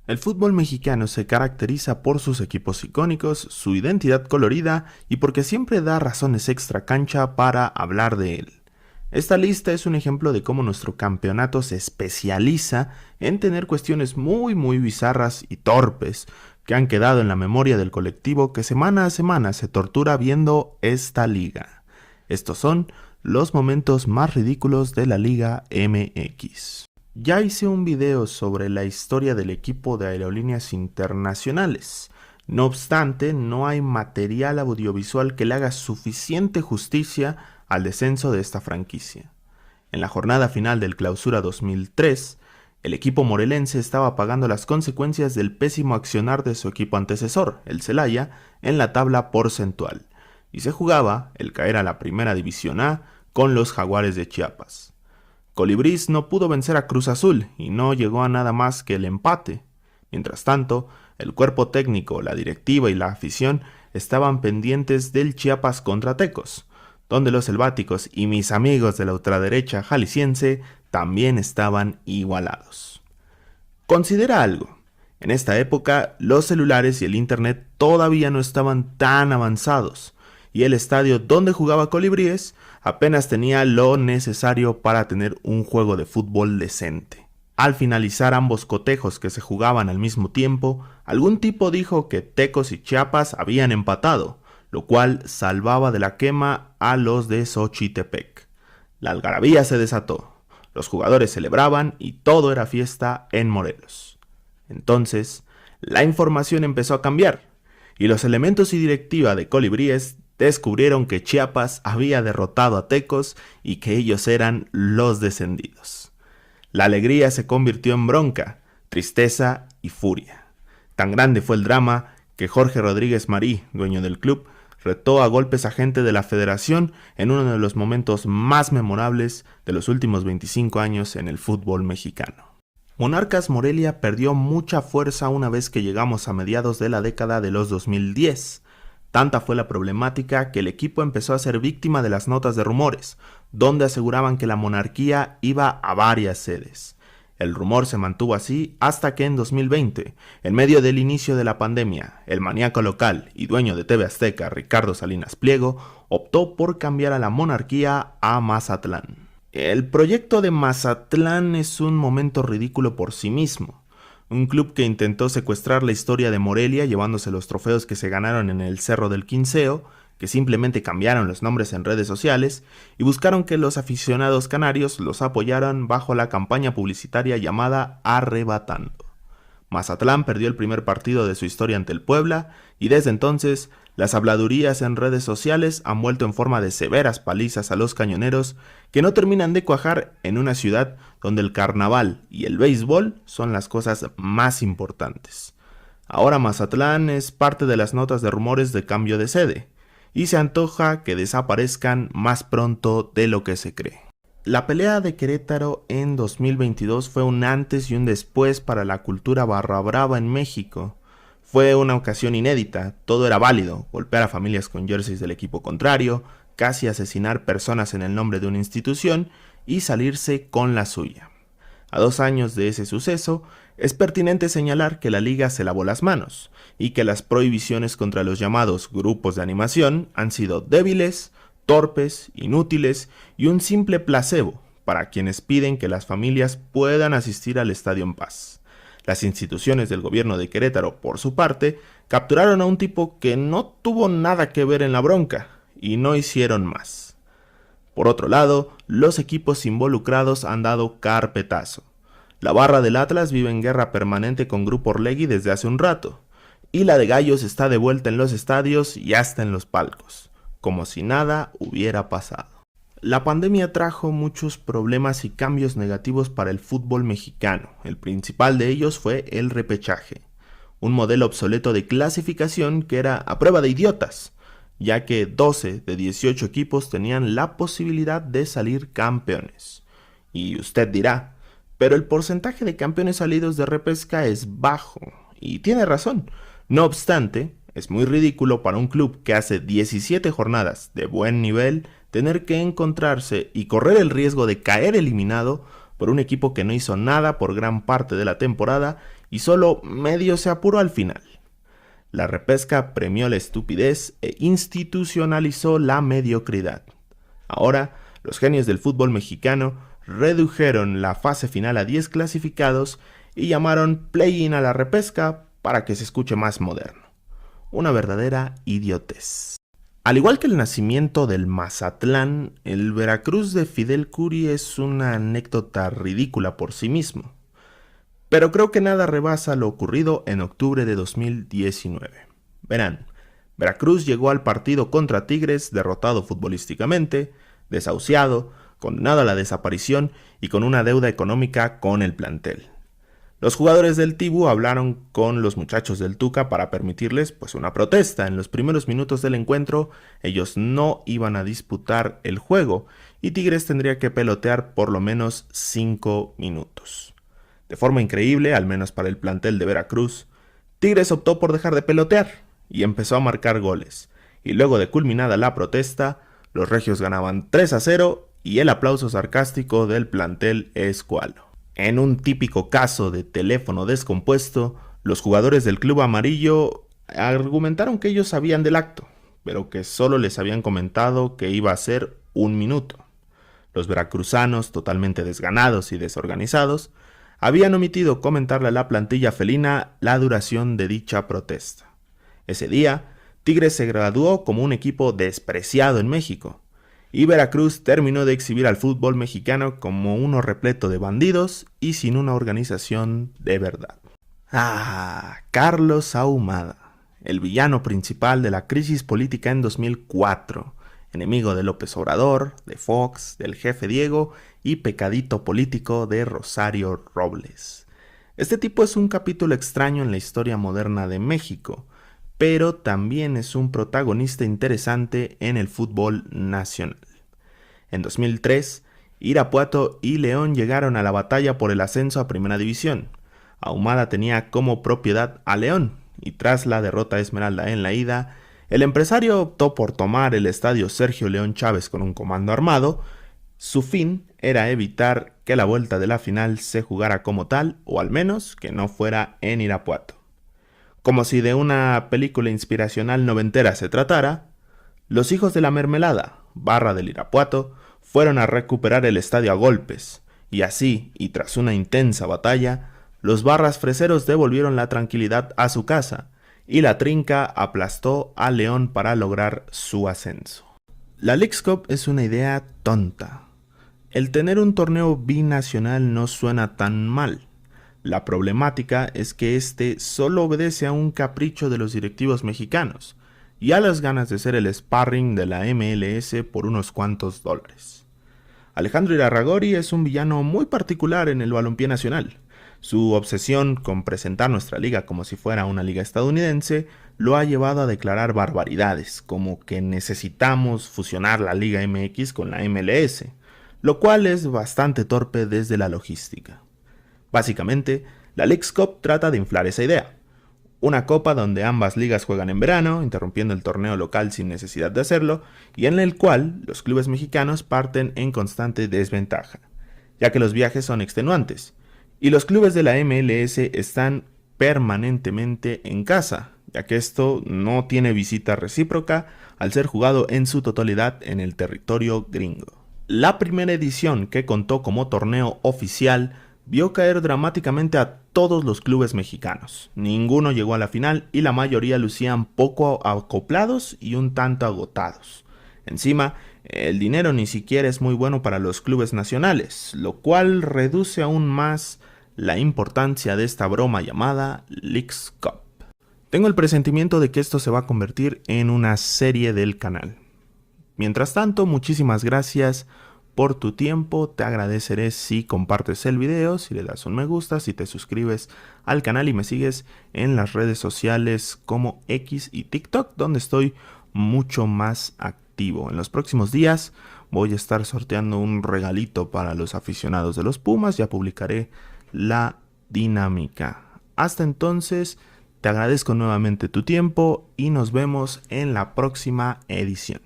El fútbol mexicano se caracteriza por sus equipos icónicos, su identidad colorida y porque siempre da razones extra cancha para hablar de él. Esta lista es un ejemplo de cómo nuestro campeonato se especializa en tener cuestiones muy bizarras y torpes que han quedado en la memoria del colectivo que semana a semana se tortura viendo esta liga. Estos son los momentos más ridículos de la Liga MX. Ya hice un video sobre la historia del equipo de aerolíneas internacionales. No obstante, no hay material audiovisual que le haga suficiente justicia al descenso de esta franquicia. En la jornada final del Clausura 2003, el equipo morelense estaba pagando las consecuencias del pésimo accionar de su equipo antecesor, el Celaya, en la tabla porcentual, y se jugaba el caer a la Primera División A con los Jaguares de Chiapas. Colibrís no pudo vencer a Cruz Azul y no llegó a nada más que el empate. Mientras tanto, el cuerpo técnico, la directiva y la afición estaban pendientes del Chiapas contra Tecos, donde los selváticos y mis amigos de la ultraderecha jalisciense también estaban igualados. Considera algo. En esta época, los celulares y el internet todavía no estaban tan avanzados, y el estadio donde jugaba Colibríes apenas tenía lo necesario para tener un juego de fútbol decente. Al finalizar ambos cotejos que se jugaban al mismo tiempo, algún tipo dijo que Tecos y Chiapas habían empatado, lo cual salvaba de la quema a los de Xochitepec. La algarabía se desató, los jugadores celebraban y todo era fiesta en Morelos. Entonces, la información empezó a cambiar, y los elementos y directiva de Colibríes descubrieron que Chiapas había derrotado a Tecos y que ellos eran los descendidos. La alegría se convirtió en bronca, tristeza y furia. Tan grande fue el drama que Jorge Rodríguez Marí, dueño del club, retó a golpes a gente de la federación en uno de los momentos más memorables de los últimos 25 años en el fútbol mexicano. Monarcas Morelia perdió mucha fuerza una vez que llegamos a mediados de la década de los 2010. Tanta fue la problemática que el equipo empezó a ser víctima de las notas de rumores, donde aseguraban que la monarquía iba a varias sedes. El rumor se mantuvo así hasta que en 2020, en medio del inicio de la pandemia, el maníaco local y dueño de TV Azteca, Ricardo Salinas Pliego, optó por cambiar a la monarquía a Mazatlán. El proyecto de Mazatlán es un momento ridículo por sí mismo. Un club que intentó secuestrar la historia de Morelia llevándose los trofeos que se ganaron en el Cerro del Quinceo, que simplemente cambiaron los nombres en redes sociales y buscaron que los aficionados canarios los apoyaran bajo la campaña publicitaria llamada Arrebatando. Mazatlán perdió el primer partido de su historia ante el Puebla y desde entonces las habladurías en redes sociales han vuelto en forma de severas palizas a los cañoneros que no terminan de cuajar en una ciudad donde el carnaval y el béisbol son las cosas más importantes. Ahora Mazatlán es parte de las notas de rumores de cambio de sede y se antoja que desaparezcan más pronto de lo que se cree. La pelea de Querétaro en 2022 fue un antes y un después para la cultura barra brava en México. Fue una ocasión inédita, todo era válido, golpear a familias con jerseys del equipo contrario, casi asesinar personas en el nombre de una institución y salirse con la suya. A 2 años de ese suceso, es pertinente señalar que la liga se lavó las manos y que las prohibiciones contra los llamados grupos de animación han sido débiles, torpes, inútiles y un simple placebo para quienes piden que las familias puedan asistir al estadio en paz. Las instituciones del gobierno de Querétaro, por su parte, capturaron a un tipo que no tuvo nada que ver en la bronca y no hicieron más. Por otro lado, los equipos involucrados han dado carpetazo. La barra del Atlas vive en guerra permanente con Grupo Orlegui desde hace un rato, y la de Gallos está de vuelta en los estadios y hasta en los palcos, como si nada hubiera pasado. La pandemia trajo muchos problemas y cambios negativos para el fútbol mexicano. El principal de ellos fue el repechaje, un modelo obsoleto de clasificación que era a prueba de idiotas, ya que 12 de 18 equipos tenían la posibilidad de salir campeones. Y usted dirá, pero el porcentaje de campeones salidos de repesca es bajo, y tiene razón. No obstante, es muy ridículo para un club que hace 17 jornadas de buen nivel tener que encontrarse y correr el riesgo de caer eliminado por un equipo que no hizo nada por gran parte de la temporada y solo medio se apuró al final. La repesca premió la estupidez e institucionalizó la mediocridad. Ahora, los genios del fútbol mexicano redujeron la fase final a 10 clasificados y llamaron play-in a la repesca para que se escuche más moderno. Una verdadera idiotez. Al igual que el nacimiento del Mazatlán, el Veracruz de Fidel Curi es una anécdota ridícula por sí mismo. Pero creo que nada rebasa lo ocurrido en octubre de 2019. Verán, Veracruz llegó al partido contra Tigres derrotado futbolísticamente, desahuciado, condenado a la desaparición y con una deuda económica con el plantel. Los jugadores del Tibu hablaron con los muchachos del Tuca para permitirles una protesta. En los primeros minutos del encuentro, ellos no iban a disputar el juego y Tigres tendría que pelotear por lo menos 5 minutos. De forma increíble, al menos para el plantel de Veracruz, Tigres optó por dejar de pelotear y empezó a marcar goles. Y luego de culminada la protesta, los regios ganaban 3-0 y el aplauso sarcástico del plantel escualo. En un típico caso de teléfono descompuesto, los jugadores del Club Amarillo argumentaron que ellos sabían del acto, pero que solo les habían comentado que iba a ser 1 minuto. Los veracruzanos, totalmente desganados y desorganizados, habían omitido comentarle a la plantilla felina la duración de dicha protesta. Ese día, Tigres se graduó como un equipo despreciado en México, y Veracruz terminó de exhibir al fútbol mexicano como uno repleto de bandidos y sin una organización de verdad. Carlos Ahumada, el villano principal de la crisis política en 2004, enemigo de López Obrador, de Fox, del jefe Diego y pecadito político de Rosario Robles. Este tipo es un capítulo extraño en la historia moderna de México, pero también es un protagonista interesante en el fútbol nacional. En 2003, Irapuato y León llegaron a la batalla por el ascenso a Primera División. Ahumada tenía como propiedad a León, y tras la derrota Esmeralda en la ida, el empresario optó por tomar el estadio Sergio León Chávez con un comando armado. Su fin era evitar que la vuelta de la final se jugara como tal, o al menos que no fuera en Irapuato. Como si de una película inspiracional noventera se tratara, los hijos de la mermelada, barra del Irapuato, fueron a recuperar el estadio a golpes, y así, y tras una intensa batalla, los barras freseros devolvieron la tranquilidad a su casa, y la trinca aplastó a León para lograr su ascenso. La Leagues Cup es una idea tonta. El tener un torneo binacional no suena tan mal. La problemática es que este solo obedece a un capricho de los directivos mexicanos y a las ganas de ser el sparring de la MLS por unos cuantos dólares. Alejandro Irarrágorri es un villano muy particular en el balompié nacional. Su obsesión con presentar nuestra liga como si fuera una liga estadounidense lo ha llevado a declarar barbaridades, como que necesitamos fusionar la Liga MX con la MLS, lo cual es bastante torpe desde la logística. Básicamente, la Leagues Cup trata de inflar esa idea. Una copa donde ambas ligas juegan en verano, interrumpiendo el torneo local sin necesidad de hacerlo, y en el cual los clubes mexicanos parten en constante desventaja, ya que los viajes son extenuantes, y los clubes de la MLS están permanentemente en casa, ya que esto no tiene visita recíproca al ser jugado en su totalidad en el territorio gringo. La primera edición, que contó como torneo oficial, vio caer dramáticamente a todos los clubes mexicanos. Ninguno llegó a la final y la mayoría lucían poco acoplados y un tanto agotados. Encima, el dinero ni siquiera es muy bueno para los clubes nacionales, lo cual reduce aún más la importancia de esta broma llamada Leagues Cup. Tengo el presentimiento de que esto se va a convertir en una serie del canal. Mientras tanto, muchísimas gracias por tu tiempo. Te agradeceré si compartes el video, si le das un me gusta, si te suscribes al canal y me sigues en las redes sociales como X y TikTok, donde estoy mucho más activo. En los próximos días voy a estar sorteando un regalito para los aficionados de los Pumas. Ya publicaré la dinámica. Hasta entonces, te agradezco nuevamente tu tiempo y nos vemos en la próxima edición.